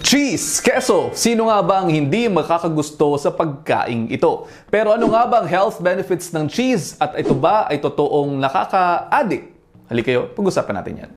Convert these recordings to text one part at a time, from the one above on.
Cheese, keso, sino nga ba ang hindi makakagusto sa pagkaing ito? Pero ano nga ba ang health benefits ng cheese at ito ba ay totoong nakaka-addict? Halika kayo, pag-usapan natin yan.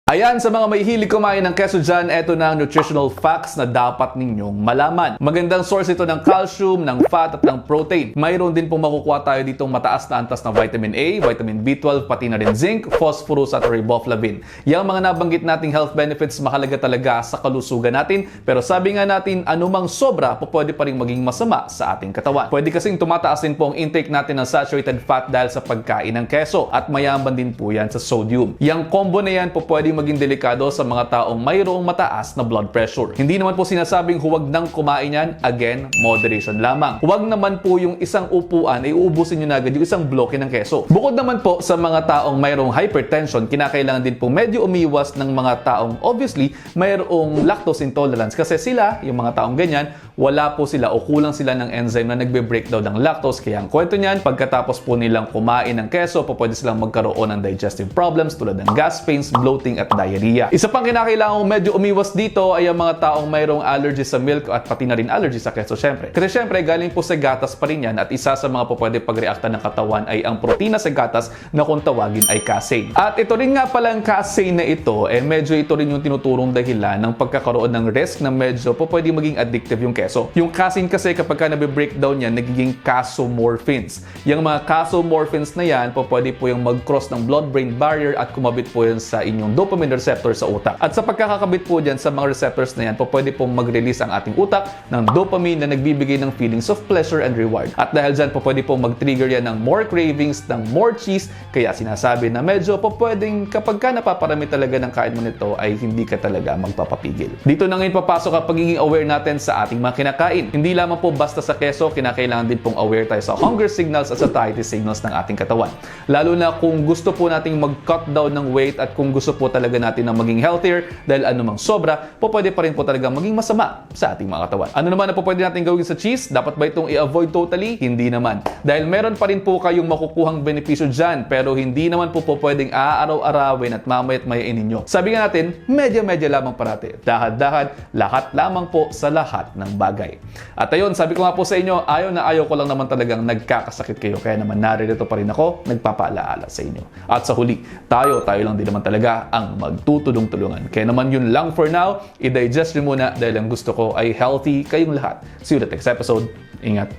Ayan, sa mga may hilig kumain ng keso dyan, eto na ang nutritional facts na dapat ninyong malaman. Magandang source ito ng calcium, ng fat at ng protein. Mayroon din pong makukuha tayo ditong mataas na antas na vitamin A, vitamin B12, pati na rin zinc, phosphorus at riboflavin. Yang mga nabanggit nating health benefits mahalaga talaga sa kalusugan natin. Pero sabi nga natin, anumang sobra po pwede pa rin maging masama sa ating katawan. Pwede kasing tumataas din po ang intake natin ng saturated fat dahil sa pagkain ng keso. At mayaman din po yan sa sodium. Yang combo na yan po pwede maging delikado sa mga taong mayroong mataas na blood pressure. Hindi naman po sinasabing huwag nang kumain yan. Again, moderation lamang. Huwag naman po yung isang upuan ay uubusin nyo na agad yung isang bloke ng keso. Bukod naman po sa mga taong mayroong hypertension, kinakailangan din po medyo umiwas ng mga taong obviously mayroong lactose intolerance kasi sila, yung mga taong ganyan, wala po sila o kulang sila ng enzyme na nagbe-breakdown ng lactose. Kaya ang kwento niyan, pagkatapos po nilang kumain ng keso, pwede silang magkaroon ng digestive problems tulad ng gas pains, bloating at diarrhea. Isa pang kinakailangan medyo umiwas dito ay ang mga taong mayroong allergy sa milk at pati na rin allergy sa keso syempre. Kasi syempre galing po sa gatas pa rin yan at isa sa mga pwede pag-reacta ng katawan ay ang protina sa gatas na kung tawagin ay casein. At ito rin nga pala ang casein na ito, medyo ito rin yung tinuturong dahilan ng pagkakaroon ng risk na medyo pwede maging addictive yung keso. Yung casein kasi kapag ka nabe-breakdown yan, nagiging casomorphins. Yung mga casomorphins na yan, pwede po yung mag-cross ng blood-brain barrier at kumabit po yan sa inyong dopamine receptor sa utak. At sa pagkakakabit po dyan sa mga receptors na yan, pwede pong mag-release ang ating utak ng dopamine na nagbibigay ng feelings of pleasure and reward. At dahil dyan, pwede pong mag-trigger yan ng more cravings, ng more cheese, kaya sinasabi na medyo pwedeng kapag ka napaparami talaga ng kain mo nito ay hindi ka talaga magpapapigil. Dito na ngayon papasok ang pagiging aware natin sa ating mga kinakain. Hindi lamang po basta sa keso, kinakailangan din pong aware tayo sa hunger signals at satiety signals ng ating katawan. Lalo na kung gusto po nating mag-cut down ng weight at kung gusto po talaga natin na maging healthier dahil anumang sobra, pwede pa rin po talaga maging masama sa ating mga katawan. Ano naman na pwede natin gawin sa cheese? Dapat ba itong i-avoid totally? Hindi naman. Dahil meron pa rin po kayong makukuhang benepisyo dyan, pero hindi naman po pwedeng aaraw-arawin at mamayat mayain ninyo. Sabi nga natin, medya-medya lamang parati. Dahad-dahad, lahat lamang po sa lahat ng bagay. At ayun, sabi ko nga po sa inyo, ayaw na ayaw ko lang naman talagang nagkakasakit kayo. Kaya naman naririto pa rin ako, nagpapaalaala sa inyo. At sa huli, tayo lang din naman talaga ang magtutulong-tulungan. Kaya naman yun lang for now, i-digest nyo muna dahil ang gusto ko ay healthy kayong lahat. See you the next episode. Ingat!